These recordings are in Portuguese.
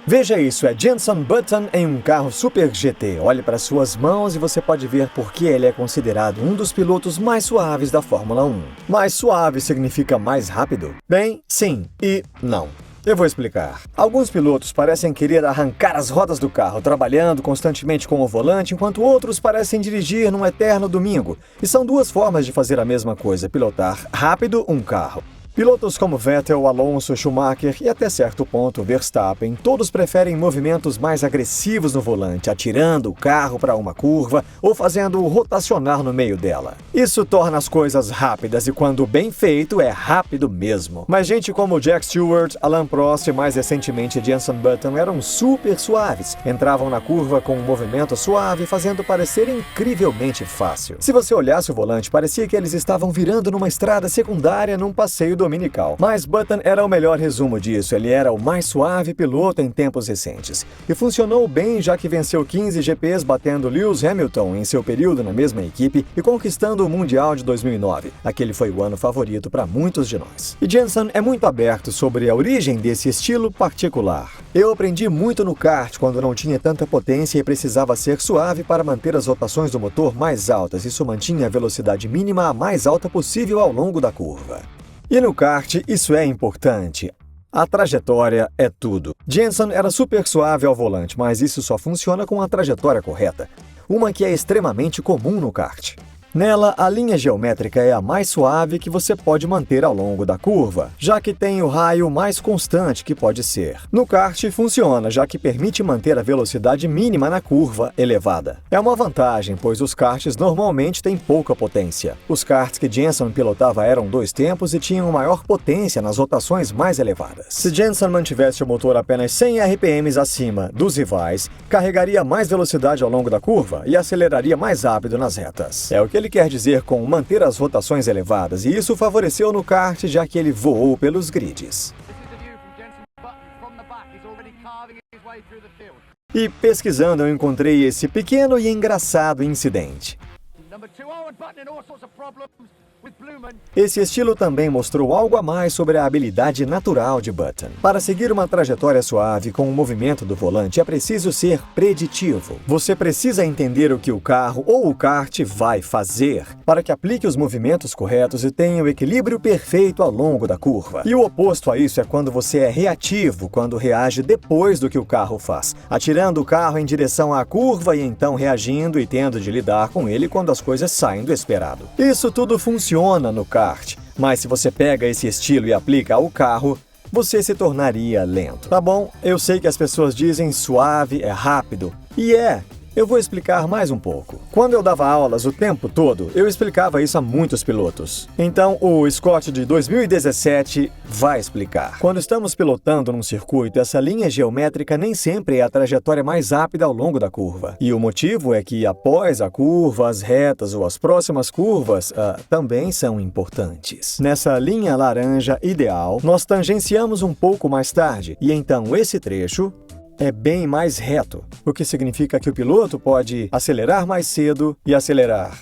Veja isso, é Jenson Button em um carro Super GT. Olhe para suas mãos e você pode ver por que ele é considerado um dos pilotos mais suaves da Fórmula 1. Mais suave significa mais rápido? Bem, sim e não. Eu vou explicar. Alguns pilotos parecem querer arrancar as rodas do carro, trabalhando constantemente com o volante, enquanto outros parecem dirigir num eterno domingo. E são duas formas de fazer a mesma coisa, pilotar rápido um carro. Pilotos como Vettel, Alonso, Schumacher e até certo ponto Verstappen, todos preferem movimentos mais agressivos no volante, atirando o carro para uma curva ou fazendo-o rotacionar no meio dela. Isso torna as coisas rápidas e quando bem feito é rápido mesmo. Mas gente como Jack Stewart, Alain Prost e mais recentemente Jenson Button eram super suaves, entravam na curva com um movimento suave, fazendo parecer incrivelmente fácil. Se você olhasse o volante, parecia que eles estavam virando numa estrada secundária num passeio dominical. Mas Button era o melhor resumo disso, ele era o mais suave piloto em tempos recentes. E funcionou bem já que venceu 15 GPs batendo Lewis Hamilton em seu período na mesma equipe e conquistando o Mundial de 2009. Aquele foi o ano favorito para muitos de nós. E Jenson é muito aberto sobre a origem desse estilo particular. Eu aprendi muito no kart quando não tinha tanta potência e precisava ser suave para manter as rotações do motor mais altas. Isso mantinha a velocidade mínima a mais alta possível ao longo da curva. E no kart, isso é importante. A trajetória é tudo. Jenson era super suave ao volante, mas isso só funciona com a trajetória correta. Uma que é extremamente comum no kart. Nela, a linha geométrica é a mais suave que você pode manter ao longo da curva, já que tem o raio mais constante que pode ser. No kart funciona, já que permite manter a velocidade mínima na curva elevada. É uma vantagem, pois os karts normalmente têm pouca potência. Os karts que Jenson pilotava eram 2 tempos e tinham maior potência nas rotações mais elevadas. Se Jenson mantivesse o motor apenas 100 RPMs acima dos rivais, carregaria mais velocidade ao longo da curva e aceleraria mais rápido nas retas. É o que ele quer dizer com manter as rotações elevadas, e isso favoreceu no kart, já que ele voou pelos grids. E pesquisando eu encontrei esse pequeno e engraçado incidente. Esse estilo também mostrou algo a mais sobre a habilidade natural de Button. Para seguir uma trajetória suave com o movimento do volante é preciso ser preditivo. Você precisa entender o que o carro ou o kart vai fazer para que aplique os movimentos corretos e tenha o equilíbrio perfeito ao longo da curva. E o oposto a isso é quando você é reativo, quando reage depois do que o carro faz, atirando o carro em direção à curva e então reagindo e tendo de lidar com ele quando as coisas saem do esperado. Isso tudo funciona no kart, mas se você pega esse estilo e aplica ao carro, você se tornaria lento. Tá bom, eu sei que as pessoas dizem suave é rápido, e eu vou explicar mais um pouco. Quando eu dava aulas o tempo todo, eu explicava isso a muitos pilotos. Então, o Scott de 2017 vai explicar. Quando estamos pilotando num circuito, essa linha geométrica nem sempre é a trajetória mais rápida ao longo da curva. E o motivo é que após a curva, as retas ou as próximas curvas também são importantes. Nessa linha laranja ideal, nós tangenciamos um pouco mais tarde, e então esse trecho é bem mais reto, o que significa que o piloto pode acelerar mais cedo e acelerar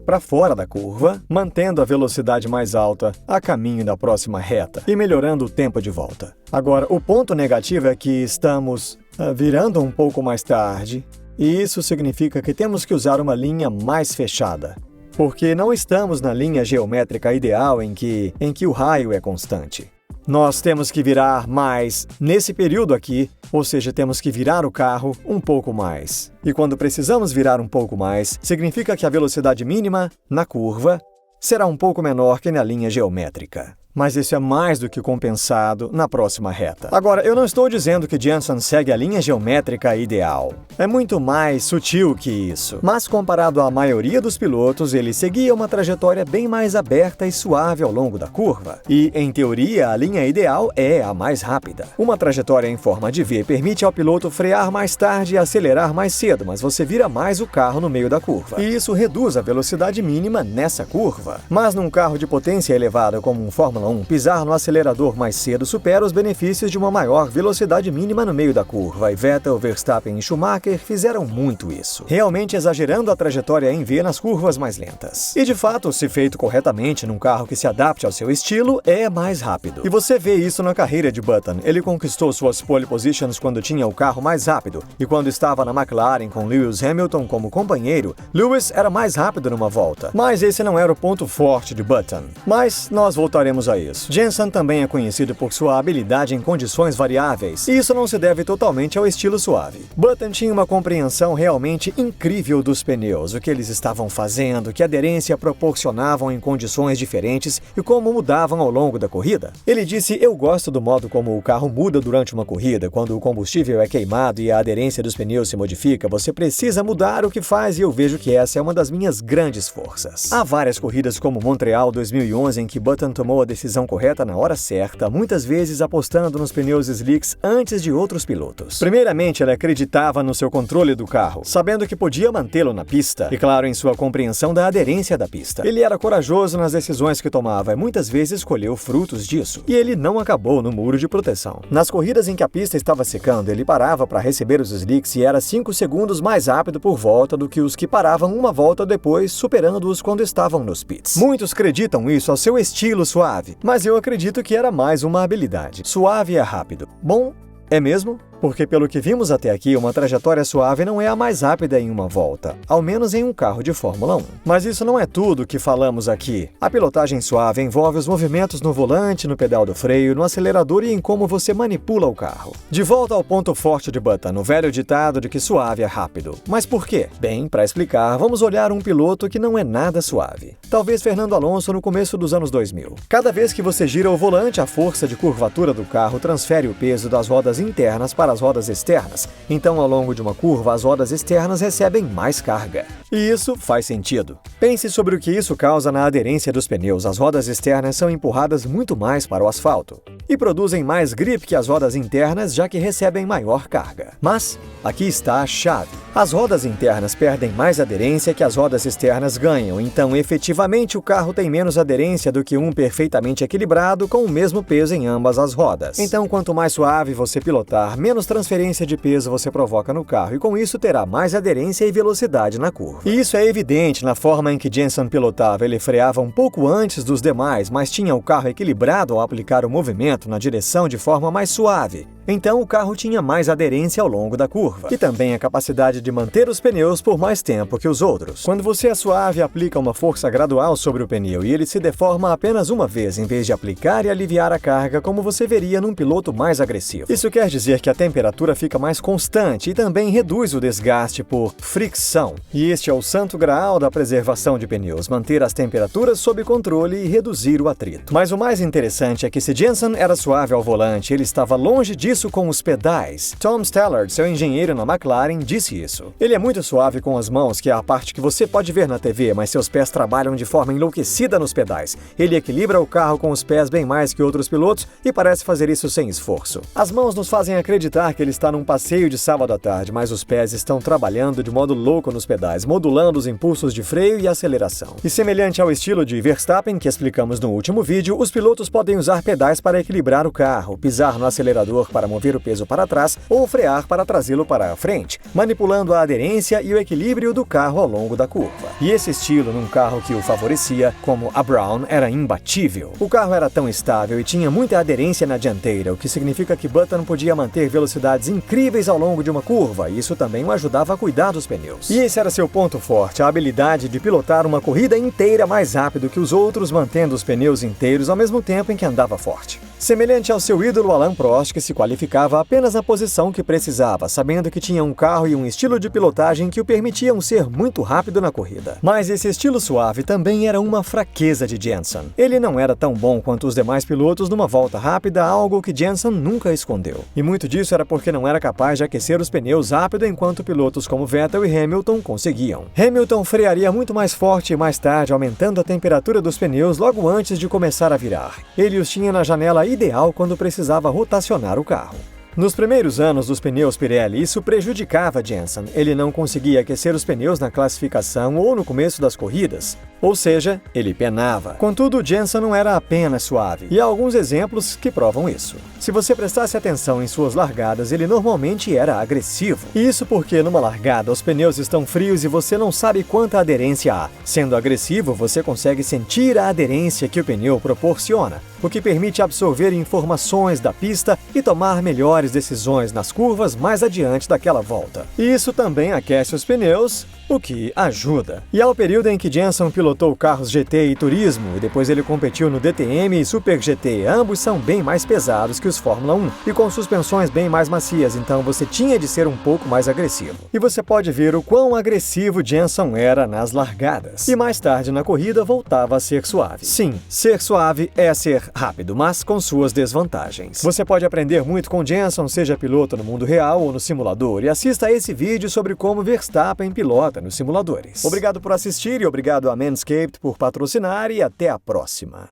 para fora da curva, mantendo a velocidade mais alta a caminho da próxima reta e melhorando o tempo de volta. Agora, o ponto negativo é que estamos virando um pouco mais tarde, e isso significa que temos que usar uma linha mais fechada, porque não estamos na linha geométrica ideal em que o raio é constante. Nós temos que virar mais nesse período aqui, ou seja, temos que virar o carro um pouco mais. E quando precisamos virar um pouco mais, significa que a velocidade mínima na curva será um pouco menor que na linha geométrica. Mas isso é mais do que compensado na próxima reta. Agora, eu não estou dizendo que Jenson segue a linha geométrica ideal. É muito mais sutil que isso. Mas comparado à maioria dos pilotos, ele seguia uma trajetória bem mais aberta e suave ao longo da curva. E, em teoria, a linha ideal é a mais rápida. Uma trajetória em forma de V permite ao piloto frear mais tarde e acelerar mais cedo, mas você vira mais o carro no meio da curva. E isso reduz a velocidade mínima nessa curva. Mas num carro de potência elevada como um Fórmula Fórmula 1, pisar no acelerador mais cedo supera os benefícios de uma maior velocidade mínima no meio da curva, e Vettel, Verstappen e Schumacher fizeram muito isso, realmente exagerando a trajetória em V nas curvas mais lentas. E de fato, se feito corretamente num carro que se adapte ao seu estilo, é mais rápido. E você vê isso na carreira de Button. Ele conquistou suas pole positions quando tinha o carro mais rápido, e quando estava na McLaren com Lewis Hamilton como companheiro, Lewis era mais rápido numa volta. Mas esse não era o ponto forte de Button. Mas nós voltaremos a isso. Jenson também é conhecido por sua habilidade em condições variáveis, e isso não se deve totalmente ao estilo suave. Button tinha uma compreensão realmente incrível dos pneus, o que eles estavam fazendo, que aderência proporcionavam em condições diferentes e como mudavam ao longo da corrida. Ele disse: "Eu gosto do modo como o carro muda durante uma corrida. Quando o combustível é queimado e a aderência dos pneus se modifica, você precisa mudar o que faz, e eu vejo que essa é uma das minhas grandes forças." Há várias corridas como Montreal 2011 em que Button tomou a decisão correta na hora certa, muitas vezes apostando nos pneus slicks antes de outros pilotos. Primeiramente, ele acreditava no seu controle do carro, sabendo que podia mantê-lo na pista, e claro, em sua compreensão da aderência da pista. Ele era corajoso nas decisões que tomava e muitas vezes colheu frutos disso, e ele não acabou no muro de proteção. Nas corridas em que a pista estava secando, ele parava para receber os slicks e era 5 segundos mais rápido por volta do que os que paravam uma volta depois, superando-os quando estavam nos pits. Muitos acreditam isso ao seu estilo suave, mas eu acredito que era mais uma habilidade. Suave é rápido. Bom, é mesmo? Porque pelo que vimos até aqui, uma trajetória suave não é a mais rápida em uma volta, ao menos em um carro de Fórmula 1. Mas isso não é tudo que falamos aqui. A pilotagem suave envolve os movimentos no volante, no pedal do freio, no acelerador e em como você manipula o carro. De volta ao ponto forte de Button, o velho ditado de que suave é rápido. Mas por quê? Bem, para explicar, vamos olhar um piloto que não é nada suave. Talvez Fernando Alonso no começo dos anos 2000. Cada vez que você gira o volante, a força de curvatura do carro transfere o peso das rodas internas para as rodas externas. Então, ao longo de uma curva, as rodas externas recebem mais carga. E isso faz sentido. Pense sobre o que isso causa na aderência dos pneus. As rodas externas são empurradas muito mais para o asfalto e produzem mais grip que as rodas internas, já que recebem maior carga. Mas aqui está a chave. As rodas internas perdem mais aderência que as rodas externas ganham, então efetivamente o carro tem menos aderência do que um perfeitamente equilibrado com o mesmo peso em ambas as rodas. Então, quanto mais suave você pilotar, menos transferência de peso você provoca no carro, e com isso terá mais aderência e velocidade na curva. E isso é evidente na forma em que Jenson pilotava. Ele freava um pouco antes dos demais, mas tinha o carro equilibrado ao aplicar o movimento na direção de forma mais suave. Então o carro tinha mais aderência ao longo da curva, e também a capacidade de manter os pneus por mais tempo que os outros. Quando você é suave, aplica uma força gradual sobre o pneu e ele se deforma apenas uma vez, em vez de aplicar e aliviar a carga como você veria num piloto mais agressivo. Isso quer dizer que a temperatura fica mais constante e também reduz o desgaste por fricção. E este é o santo graal da preservação de pneus, manter as temperaturas sob controle e reduzir o atrito. Mas o mais interessante é que se Jenson era suave ao volante, ele estava longe disso com os pedais. Tom Stallard, seu engenheiro na McLaren, disse isso. Ele é muito suave com as mãos, que é a parte que você pode ver na TV, mas seus pés trabalham de forma enlouquecida nos pedais. Ele equilibra o carro com os pés bem mais que outros pilotos e parece fazer isso sem esforço. As mãos nos fazem acreditar que ele está num passeio de sábado à tarde, mas os pés estão trabalhando de modo louco nos pedais, modulando os impulsos de freio e aceleração. E semelhante ao estilo de Verstappen, que explicamos no último vídeo, os pilotos podem usar pedais para equilibrar o carro, pisar no acelerador para mover o peso para trás ou frear para trazê-lo para a frente, manipulando a aderência e o equilíbrio do carro ao longo da curva. E esse estilo num carro que o favorecia, como a Brown, era imbatível. O carro era tão estável e tinha muita aderência na dianteira, o que significa que Button podia manter velocidades incríveis ao longo de uma curva, e isso também o ajudava a cuidar dos pneus. E esse era seu ponto forte, a habilidade de pilotar uma corrida inteira mais rápido que os outros, mantendo os pneus inteiros ao mesmo tempo em que andava forte. Semelhante ao seu ídolo Alain Prost, que se qualificava apenas na posição que precisava, sabendo que tinha um carro e um estilo de pilotagem que o permitiam ser muito rápido na corrida. Mas esse estilo suave também era uma fraqueza de Jenson. Ele não era tão bom quanto os demais pilotos numa volta rápida, algo que Jenson nunca escondeu. E muito disso era porque não era capaz de aquecer os pneus rápido enquanto pilotos como Vettel e Hamilton conseguiam. Hamilton frearia muito mais forte e mais tarde, aumentando a temperatura dos pneus logo antes de começar a virar. Ele os tinha na janela ideal quando precisava rotacionar o carro. Nos primeiros anos dos pneus Pirelli, isso prejudicava Jenson. Ele não conseguia aquecer os pneus na classificação ou no começo das corridas, ou seja, ele penava. Contudo, Jenson não era apenas suave, e há alguns exemplos que provam isso. Se você prestasse atenção em suas largadas, ele normalmente era agressivo. E isso porque numa largada os pneus estão frios e você não sabe quanta aderência há. Sendo agressivo, você consegue sentir a aderência que o pneu proporciona, o que permite absorver informações da pista e tomar melhores decisões nas curvas mais adiante daquela volta. E isso também aquece os pneus, o que ajuda. E há o período em que Jenson pilotou carros GT e Turismo, e depois ele competiu no DTM e Super GT. Ambos são bem mais pesados que os Fórmula 1 e com suspensões bem mais macias, então você tinha de ser um pouco mais agressivo. E você pode ver o quão agressivo Jenson era nas largadas. E mais tarde na corrida voltava a ser suave. Sim, ser suave é ser rápido, mas com suas desvantagens. Você pode aprender muito com Jenson, seja piloto no mundo real ou no simulador, e assista a esse vídeo sobre como Verstappen pilota nos simuladores. Obrigado por assistir e obrigado a Manscaped por patrocinar e até a próxima.